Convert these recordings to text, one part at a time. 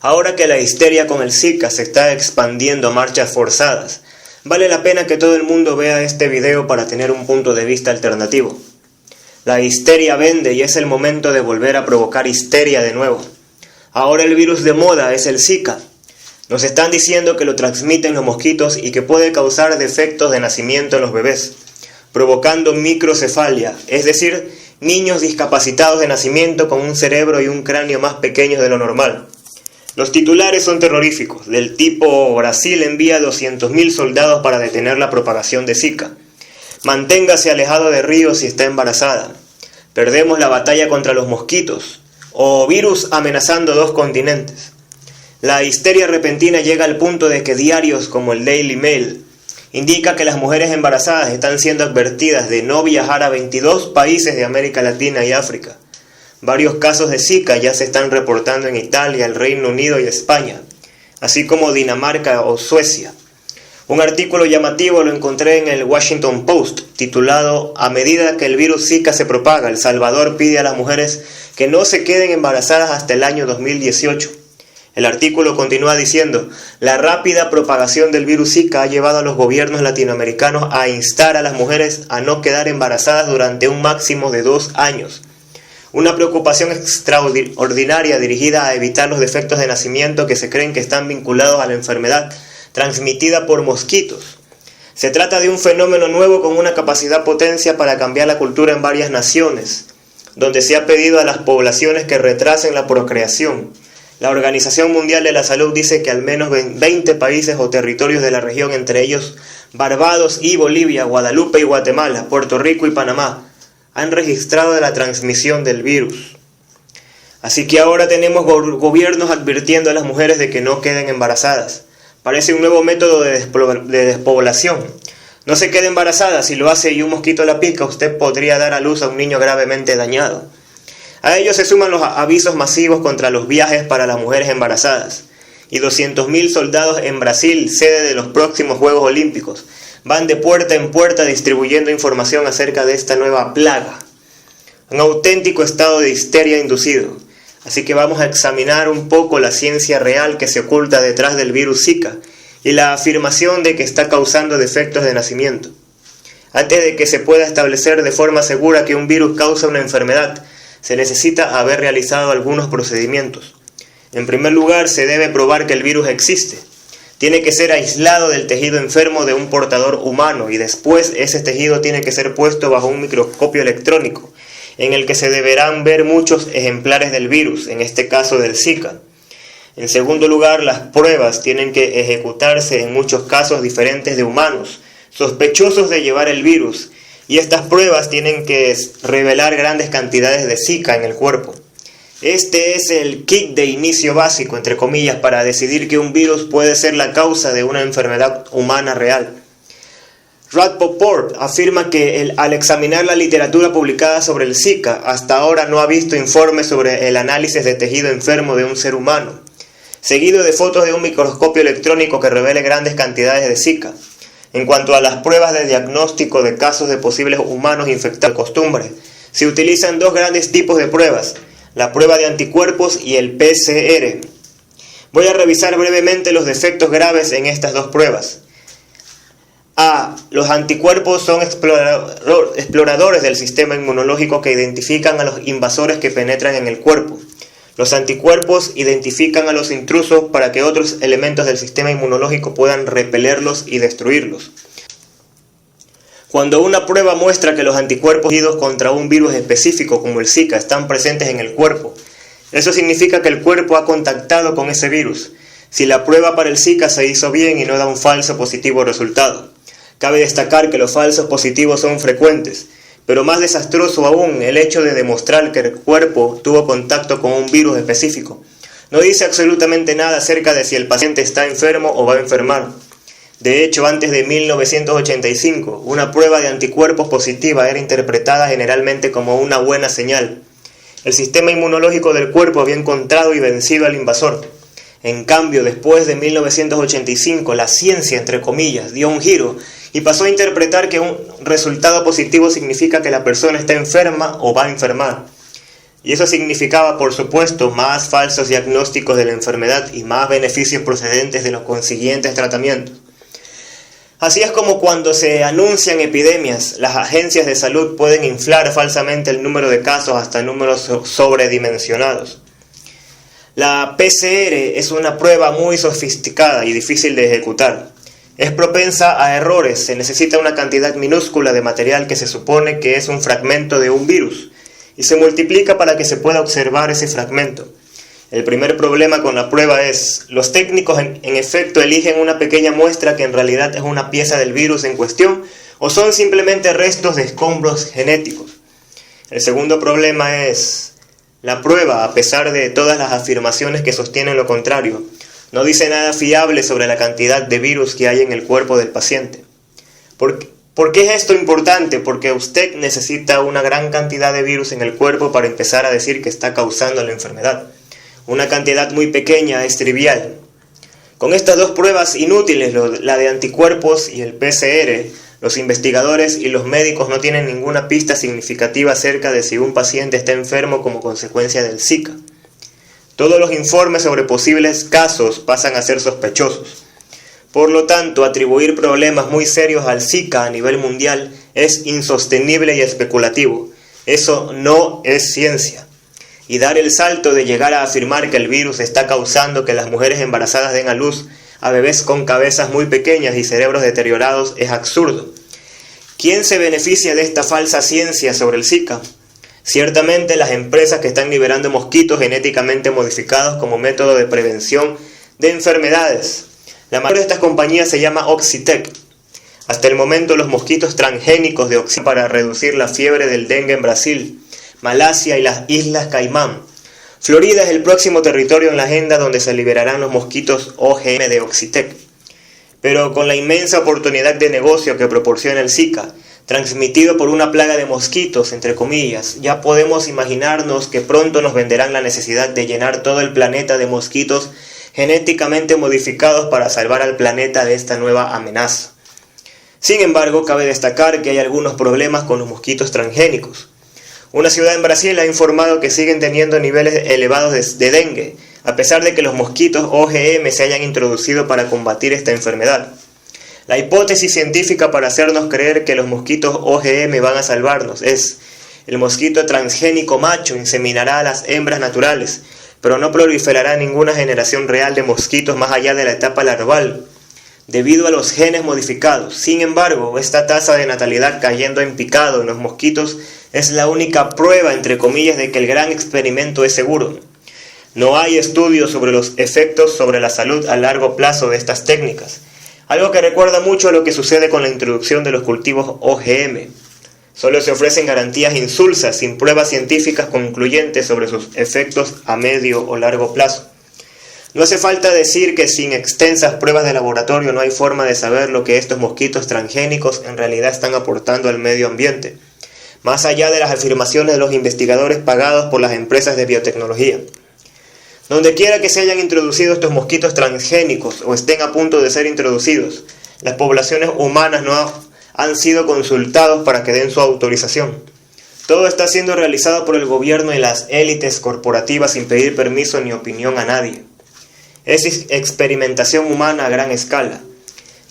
Ahora que la histeria con el Zika se está expandiendo a marchas forzadas, vale la pena que todo el mundo vea este video para tener un punto de vista alternativo. La histeria vende y es el momento de volver a provocar histeria de nuevo. Ahora el virus de moda es el Zika. Nos están diciendo que lo transmiten los mosquitos y que puede causar defectos de nacimiento en los bebés, provocando microcefalia, es decir, niños discapacitados de nacimiento con un cerebro y un cráneo más pequeños de lo normal. Los titulares son terroríficos, del tipo Brasil envía 200.000 soldados para detener la propagación de Zika. Manténgase alejado de ríos si está embarazada. Perdemos la batalla contra los mosquitos. O virus amenazando 2 continentes. La histeria repentina llega al punto de que diarios como el Daily Mail indica que las mujeres embarazadas están siendo advertidas de no viajar a 22 países de América Latina y África. Varios casos de Zika ya se están reportando en Italia, el Reino Unido y España, así como Dinamarca o Suecia. Un artículo llamativo lo encontré en el Washington Post, titulado "A medida que el virus Zika se propaga, El Salvador pide a las mujeres que no se queden embarazadas hasta el año 2018. El artículo continúa diciendo: "La rápida propagación del virus Zika ha llevado a los gobiernos latinoamericanos a instar a las mujeres a no quedar embarazadas durante un máximo de 2 años. Una preocupación extraordinaria dirigida a evitar los defectos de nacimiento que se creen que están vinculados a la enfermedad transmitida por mosquitos. Se trata de un fenómeno nuevo con una capacidad potencia para cambiar la cultura en varias naciones, donde se ha pedido a las poblaciones que retrasen la procreación. La Organización Mundial de la Salud dice que al menos 20 países o territorios de la región, entre ellos Barbados y Bolivia, Guadalupe y Guatemala, Puerto Rico y Panamá, han registrado la transmisión del virus. Así que ahora tenemos gobiernos advirtiendo a las mujeres de que no queden embarazadas. Parece un nuevo método de despoblación. No se quede embarazada, si lo hace y un mosquito la pica, usted podría dar a luz a un niño gravemente dañado. A ello se suman los avisos masivos contra los viajes para las mujeres embarazadas. Y 200.000 soldados en Brasil, sede de los próximos Juegos Olímpicos, van de puerta en puerta distribuyendo información acerca de esta nueva plaga. Un auténtico estado de histeria inducido. Así que vamos a examinar un poco la ciencia real que se oculta detrás del virus Zika y la afirmación de que está causando defectos de nacimiento. Antes de que se pueda establecer de forma segura que un virus causa una enfermedad, se necesita haber realizado algunos procedimientos. En primer lugar, se debe probar que el virus existe. Tiene que ser aislado del tejido enfermo de un portador humano y después ese tejido tiene que ser puesto bajo un microscopio electrónico, en el que se deberán ver muchos ejemplares del virus, en este caso del Zika. En segundo lugar, las pruebas tienen que ejecutarse en muchos casos diferentes de humanos, sospechosos de llevar el virus, y estas pruebas tienen que revelar grandes cantidades de Zika en el cuerpo. Este es el kit de inicio básico, entre comillas, para decidir que un virus puede ser la causa de una enfermedad humana real. Rapoport afirma que al examinar la literatura publicada sobre el Zika, hasta ahora no ha visto informes sobre el análisis de tejido enfermo de un ser humano, seguido de fotos de un microscopio electrónico que revele grandes cantidades de Zika. En cuanto a las pruebas de diagnóstico de casos de posibles humanos infectados de costumbre, se utilizan 2 grandes tipos de pruebas, la prueba de anticuerpos y el PCR. Voy a revisar brevemente los defectos graves en estas 2 pruebas. A. Los anticuerpos son exploradores del sistema inmunológico que identifican a los invasores que penetran en el cuerpo. Los anticuerpos identifican a los intrusos para que otros elementos del sistema inmunológico puedan repelerlos y destruirlos. Cuando una prueba muestra que los anticuerpos contra un virus específico como el Zika están presentes en el cuerpo, eso significa que el cuerpo ha contactado con ese virus. Si la prueba para el Zika se hizo bien y no da un falso positivo resultado. Cabe destacar que los falsos positivos son frecuentes, pero más desastroso aún el hecho de demostrar que el cuerpo tuvo contacto con un virus específico. No dice absolutamente nada acerca de si el paciente está enfermo o va a enfermar. De hecho, antes de 1985, una prueba de anticuerpos positiva era interpretada generalmente como una buena señal. El sistema inmunológico del cuerpo había encontrado y vencido al invasor. En cambio, después de 1985, la ciencia, entre comillas, dio un giro y pasó a interpretar que un resultado positivo significa que la persona está enferma o va a enfermar. Y eso significaba, por supuesto, más falsos diagnósticos de la enfermedad y más beneficios procedentes de los consiguientes tratamientos. Así es como cuando se anuncian epidemias, las agencias de salud pueden inflar falsamente el número de casos hasta números sobredimensionados. La PCR es una prueba muy sofisticada y difícil de ejecutar. Es propensa a errores, se necesita una cantidad minúscula de material que se supone que es un fragmento de un virus, y se multiplica para que se pueda observar ese fragmento. El primer problema con la prueba es, los técnicos en efecto eligen una pequeña muestra que en realidad es una pieza del virus en cuestión, o son simplemente restos de escombros genéticos. El segundo problema es, la prueba, a pesar de todas las afirmaciones que sostienen lo contrario, no dice nada fiable sobre la cantidad de virus que hay en el cuerpo del paciente. ¿Por qué es esto importante? Porque usted necesita una gran cantidad de virus en el cuerpo para empezar a decir que está causando la enfermedad. Una cantidad muy pequeña es trivial. Con estas dos pruebas inútiles, la de anticuerpos y el PCR, los investigadores y los médicos no tienen ninguna pista significativa acerca de si un paciente está enfermo como consecuencia del Zika. Todos los informes sobre posibles casos pasan a ser sospechosos. Por lo tanto, atribuir problemas muy serios al Zika a nivel mundial es insostenible y especulativo. Eso no es ciencia. Y dar el salto de llegar a afirmar que el virus está causando que las mujeres embarazadas den a luz a bebés con cabezas muy pequeñas y cerebros deteriorados es absurdo. ¿Quién se beneficia de esta falsa ciencia sobre el Zika? Ciertamente las empresas que están liberando mosquitos genéticamente modificados como método de prevención de enfermedades. La mayor de estas compañías se llama Oxitec. Hasta el momento los mosquitos transgénicos de Oxitec para reducir la fiebre del dengue en Brasil, Malasia y las Islas Caimán. Florida es el próximo territorio en la agenda donde se liberarán los mosquitos OGM de Oxitec. Pero con la inmensa oportunidad de negocio que proporciona el Zika, transmitido por una plaga de mosquitos, entre comillas, ya podemos imaginarnos que pronto nos venderán la necesidad de llenar todo el planeta de mosquitos genéticamente modificados para salvar al planeta de esta nueva amenaza. Sin embargo, cabe destacar que hay algunos problemas con los mosquitos transgénicos. Una ciudad en Brasil ha informado que siguen teniendo niveles elevados de dengue, a pesar de que los mosquitos OGM se hayan introducido para combatir esta enfermedad. La hipótesis científica para hacernos creer que los mosquitos OGM van a salvarnos es: el mosquito transgénico macho inseminará a las hembras naturales, pero no proliferará ninguna generación real de mosquitos más allá de la etapa larval, debido a los genes modificados. Sin embargo, esta tasa de natalidad cayendo en picado en los mosquitos es la única prueba, entre comillas, de que el gran experimento es seguro. No hay estudios sobre los efectos sobre la salud a largo plazo de estas técnicas, algo que recuerda mucho a lo que sucede con la introducción de los cultivos OGM. Solo se ofrecen garantías insulsas, sin pruebas científicas concluyentes sobre sus efectos a medio o largo plazo. No hace falta decir que sin extensas pruebas de laboratorio no hay forma de saber lo que estos mosquitos transgénicos en realidad están aportando al medio ambiente, más allá de las afirmaciones de los investigadores pagados por las empresas de biotecnología. Donde quiera que se hayan introducido estos mosquitos transgénicos o estén a punto de ser introducidos, las poblaciones humanas no han sido consultados para que den su autorización. Todo está siendo realizado por el gobierno y las élites corporativas sin pedir permiso ni opinión a nadie. Es experimentación humana a gran escala.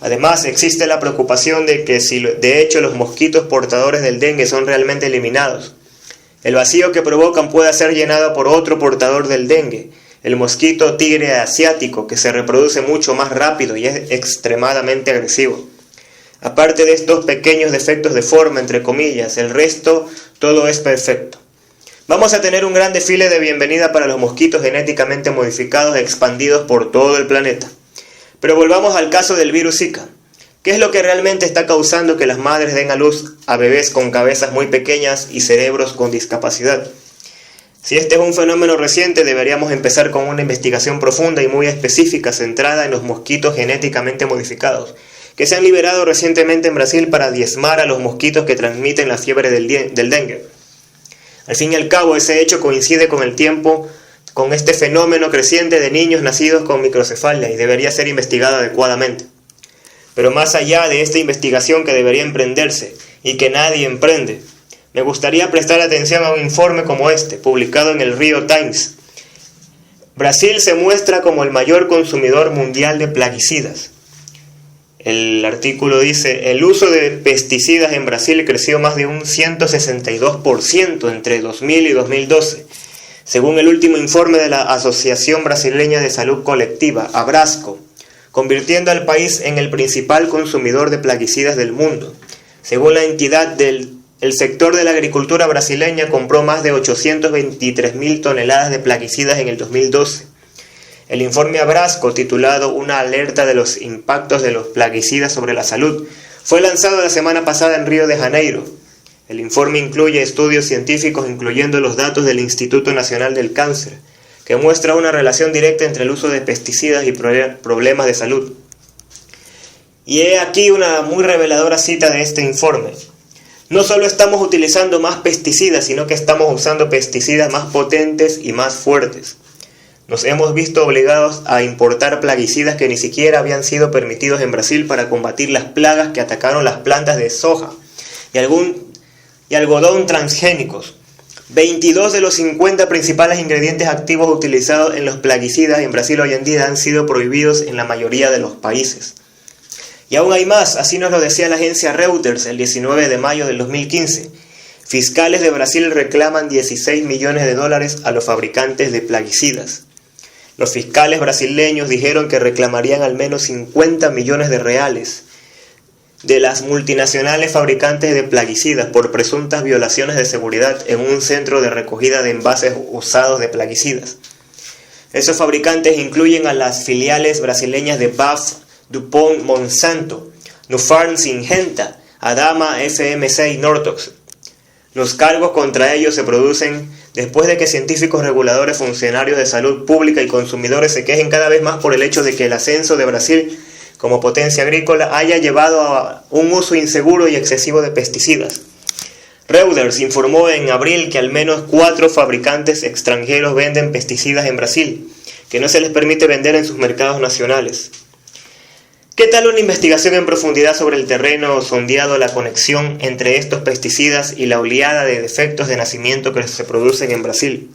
Además, existe la preocupación de que si de hecho los mosquitos portadores del dengue son realmente eliminados, el vacío que provocan puede ser llenado por otro portador del dengue, el mosquito tigre asiático, que se reproduce mucho más rápido y es extremadamente agresivo. Aparte de estos pequeños defectos de forma, entre comillas, el resto, todo es perfecto. Vamos a tener un gran desfile de bienvenida para los mosquitos genéticamente modificados expandidos por todo el planeta. Pero volvamos al caso del virus Zika. ¿Qué es lo que realmente está causando que las madres den a luz a bebés con cabezas muy pequeñas y cerebros con discapacidad? Si este es un fenómeno reciente, deberíamos empezar con una investigación profunda y muy específica centrada en los mosquitos genéticamente modificados, que se han liberado recientemente en Brasil para diezmar a los mosquitos que transmiten la fiebre del dengue. Al fin y al cabo, ese hecho coincide con el tiempo, con este fenómeno creciente de niños nacidos con microcefalia y debería ser investigado adecuadamente. Pero más allá de esta investigación que debería emprenderse y que nadie emprende, Me gustaría prestar atención a un informe como este, publicado en el Rio Times. Brasil se muestra como el mayor consumidor mundial de plaguicidas. El artículo dice, el uso de pesticidas en Brasil creció más de un 162% entre 2000 y 2012, según el último informe de la Asociación Brasileña de Salud Colectiva, Abrasco, convirtiendo al país en el principal consumidor de plaguicidas del mundo. Según la entidad, el sector de la agricultura brasileña compró más de 823.000 toneladas de plaguicidas en el 2012. El informe Abrasco, titulado Una alerta de los impactos de los plaguicidas sobre la salud, fue lanzado la semana pasada en Río de Janeiro. El informe incluye estudios científicos, incluyendo los datos del Instituto Nacional del Cáncer, que muestra una relación directa entre el uso de pesticidas y problemas de salud. Y he aquí una muy reveladora cita de este informe. No solo estamos utilizando más pesticidas, sino que estamos usando pesticidas más potentes y más fuertes. Nos hemos visto obligados a importar plaguicidas que ni siquiera habían sido permitidos en Brasil para combatir las plagas que atacaron las plantas de soja y algodón transgénicos. 22 de los 50 principales ingredientes activos utilizados en los plaguicidas en Brasil hoy en día han sido prohibidos en la mayoría de los países. Y aún hay más, así nos lo decía la agencia Reuters el 19 de mayo del 2015. Fiscales de Brasil reclaman $16 millones a los fabricantes de plaguicidas. Los fiscales brasileños dijeron que reclamarían al menos 50 millones de reales de las multinacionales fabricantes de plaguicidas por presuntas violaciones de seguridad en un centro de recogida de envases usados de plaguicidas. Esos fabricantes incluyen a las filiales brasileñas de BASF, DuPont, Monsanto, Nufarm, Syngenta, Adama, FMC y Nortox. Los cargos contra ellos se producen después de que científicos, reguladores, funcionarios de salud pública y consumidores se quejen cada vez más por el hecho de que el ascenso de Brasil como potencia agrícola haya llevado a un uso inseguro y excesivo de pesticidas. Reuters informó en abril que al menos 4 fabricantes extranjeros venden pesticidas en Brasil, que no se les permite vender en sus mercados nacionales. ¿Qué tal una investigación en profundidad sobre el terreno sondeado, la conexión entre estos pesticidas y la oleada de defectos de nacimiento que se producen en Brasil?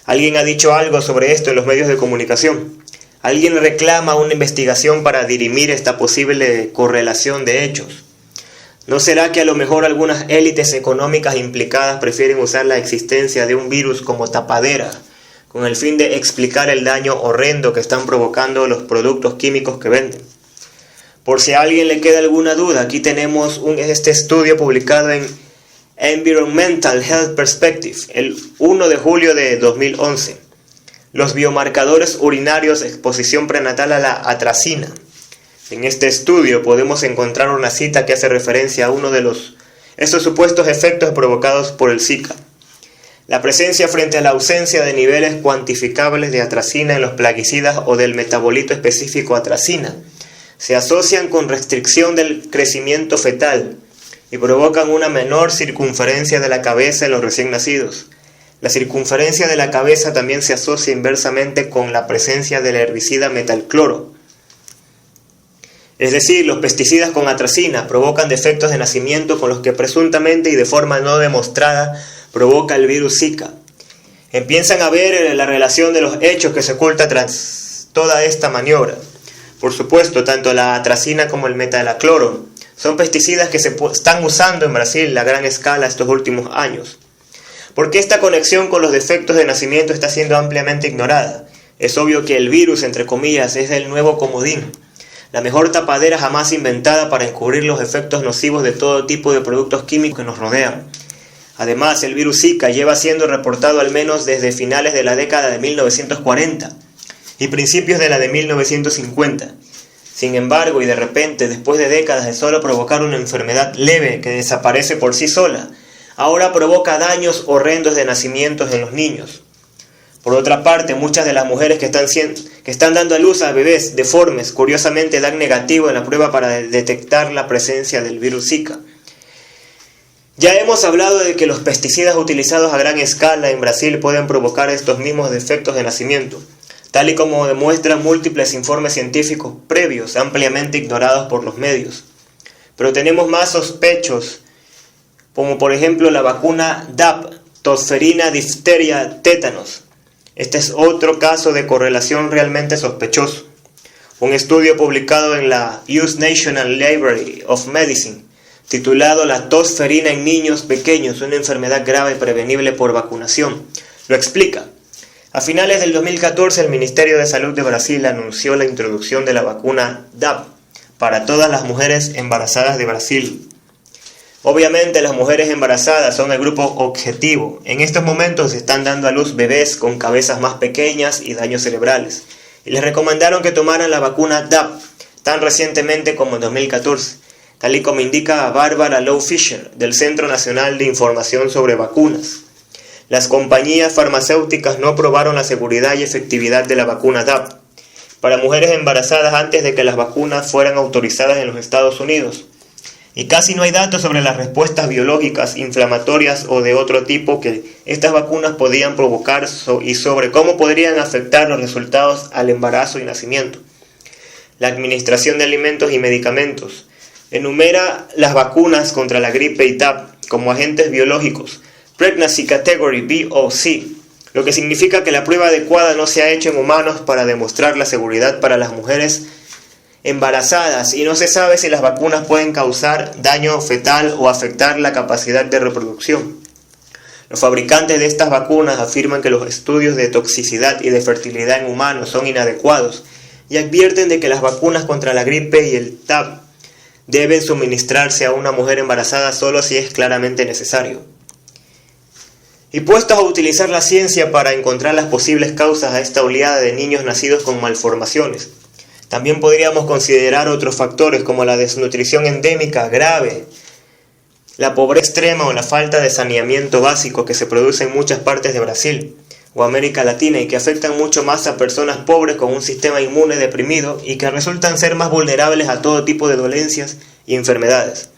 ¿Alguien ha dicho algo sobre esto en los medios de comunicación? ¿Alguien reclama una investigación para dirimir esta posible correlación de hechos? ¿No será que a lo mejor algunas élites económicas implicadas prefieren usar la existencia de un virus como tapadera, con el fin de explicar el daño horrendo que están provocando los productos químicos que venden? Por si a alguien le queda alguna duda, aquí tenemos este estudio publicado en Environmental Health Perspective, el 1 de julio de 2011. Los biomarcadores urinarios, exposición prenatal a la atracina. En este estudio podemos encontrar una cita que hace referencia a uno de estos supuestos efectos provocados por el Zika. La presencia frente a la ausencia de niveles cuantificables de atracina en los plaguicidas o del metabolito específico atracina se asocian con restricción del crecimiento fetal y provocan una menor circunferencia de la cabeza en los recién nacidos. La circunferencia de la cabeza también se asocia inversamente con la presencia del herbicida metalcloro. Es decir, los pesticidas con atracina provocan defectos de nacimiento con los que presuntamente y de forma no demostrada provoca el virus Zika. Empiezan a ver la relación de los hechos que se oculta tras toda esta maniobra. Por supuesto, tanto la atracina como el metalcloro son pesticidas que se están usando en Brasil a gran escala estos últimos años. ¿Por qué esta conexión con los defectos de nacimiento está siendo ampliamente ignorada? Es obvio que el virus, entre comillas, es el nuevo comodín, la mejor tapadera jamás inventada para encubrir los efectos nocivos de todo tipo de productos químicos que nos rodean. Además, el virus Zika lleva siendo reportado al menos desde finales de la década de 1940 y principios de la de 1950. Sin embargo, y de repente, después de décadas de solo provocar una enfermedad leve que desaparece por sí sola, ahora provoca daños horrendos de nacimientos en los niños. Por otra parte, muchas de las mujeres que están dando a luz a bebés deformes, curiosamente dan negativo en la prueba para detectar la presencia del virus Zika. Ya hemos hablado de que los pesticidas utilizados a gran escala en Brasil pueden provocar estos mismos defectos de nacimiento, tal y como demuestran múltiples informes científicos previos ampliamente ignorados por los medios. Pero tenemos más sospechos como por ejemplo la vacuna DAP, tosferina, difteria, tétanos. Este es otro caso de correlación realmente sospechoso. Un estudio publicado en la US National Library of Medicine, titulado La tosferina en niños pequeños, una enfermedad grave prevenible por vacunación, lo explica. A finales del 2014, el Ministerio de Salud de Brasil anunció la introducción de la vacuna DAP para todas las mujeres embarazadas de Brasil. Obviamente las mujeres embarazadas son el grupo objetivo. En estos momentos se están dando a luz bebés con cabezas más pequeñas y daños cerebrales. Y les recomendaron que tomaran la vacuna DAP tan recientemente como en 2014, tal y como indica Barbara Lowe Fisher del Centro Nacional de Información sobre Vacunas. Las compañías farmacéuticas no probaron la seguridad y efectividad de la vacuna DAP para mujeres embarazadas antes de que las vacunas fueran autorizadas en los Estados Unidos. Y casi no hay datos sobre las respuestas biológicas, inflamatorias o de otro tipo que estas vacunas podían provocar y sobre cómo podrían afectar los resultados al embarazo y nacimiento. La Administración de Alimentos y Medicamentos enumera las vacunas contra la gripe y TB como agentes biológicos, Pregnancy Category B o C, lo que significa que la prueba adecuada no se ha hecho en humanos para demostrar la seguridad para las mujeres embarazadas y no se sabe si las vacunas pueden causar daño fetal o afectar la capacidad de reproducción. Los fabricantes de estas vacunas afirman que los estudios de toxicidad y de fertilidad en humanos son inadecuados y advierten de que las vacunas contra la gripe y el TB deben suministrarse a una mujer embarazada solo si es claramente necesario. Y puestos a utilizar la ciencia para encontrar las posibles causas a esta oleada de niños nacidos con malformaciones, también podríamos considerar otros factores como la desnutrición endémica grave, la pobreza extrema o la falta de saneamiento básico que se produce en muchas partes de Brasil o América Latina y que afectan mucho más a personas pobres con un sistema inmune deprimido y que resultan ser más vulnerables a todo tipo de dolencias y enfermedades.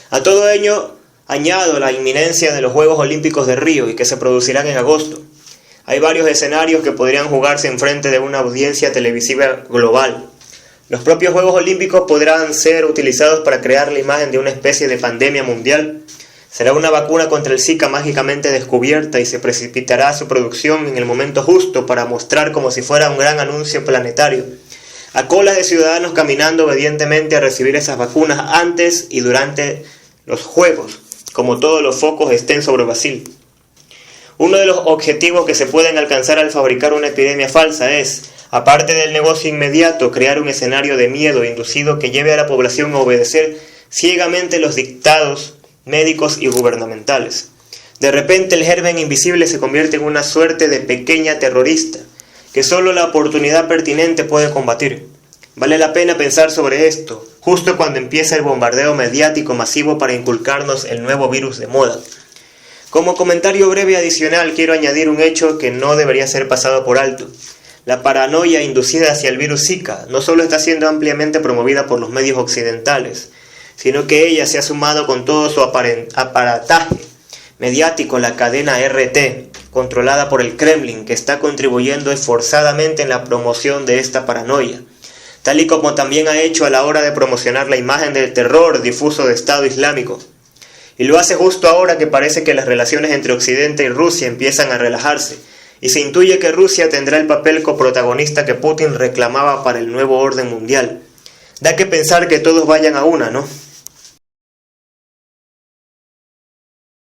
A todo ello, añado la inminencia de los Juegos Olímpicos de Río y que se producirán en agosto. Hay varios escenarios que podrían jugarse en frente de una audiencia televisiva global. Los propios Juegos Olímpicos podrán ser utilizados para crear la imagen de una especie de pandemia mundial. Será una vacuna contra el Zika mágicamente descubierta y se precipitará su producción en el momento justo para mostrar como si fuera un gran anuncio planetario, a colas de ciudadanos caminando obedientemente a recibir esas vacunas antes y durante los Juegos, como todos los focos estén sobre Brasil. Uno de los objetivos que se pueden alcanzar al fabricar una epidemia falsa es, aparte del negocio inmediato, crear un escenario de miedo inducido que lleve a la población a obedecer ciegamente los dictados médicos y gubernamentales. De repente el germen invisible se convierte en una suerte de pequeña terrorista que solo la oportunidad pertinente puede combatir. Vale la pena pensar sobre esto, justo cuando empieza el bombardeo mediático masivo para inculcarnos el nuevo virus de moda. Como comentario breve adicional, quiero añadir un hecho que no debería ser pasado por alto. La paranoia inducida hacia el virus Zika no solo está siendo ampliamente promovida por los medios occidentales, sino que ella se ha sumado con todo su aparataje mediático, la cadena RT, controlada por el Kremlin, que está contribuyendo esforzadamente en la promoción de esta paranoia, tal y como también ha hecho a la hora de promocionar la imagen del terror difuso de Estado Islámico. Y lo hace justo ahora que parece que las relaciones entre Occidente y Rusia empiezan a relajarse, y se intuye que Rusia tendrá el papel coprotagonista que Putin reclamaba para el nuevo orden mundial. Da que pensar que todos vayan a una, ¿no?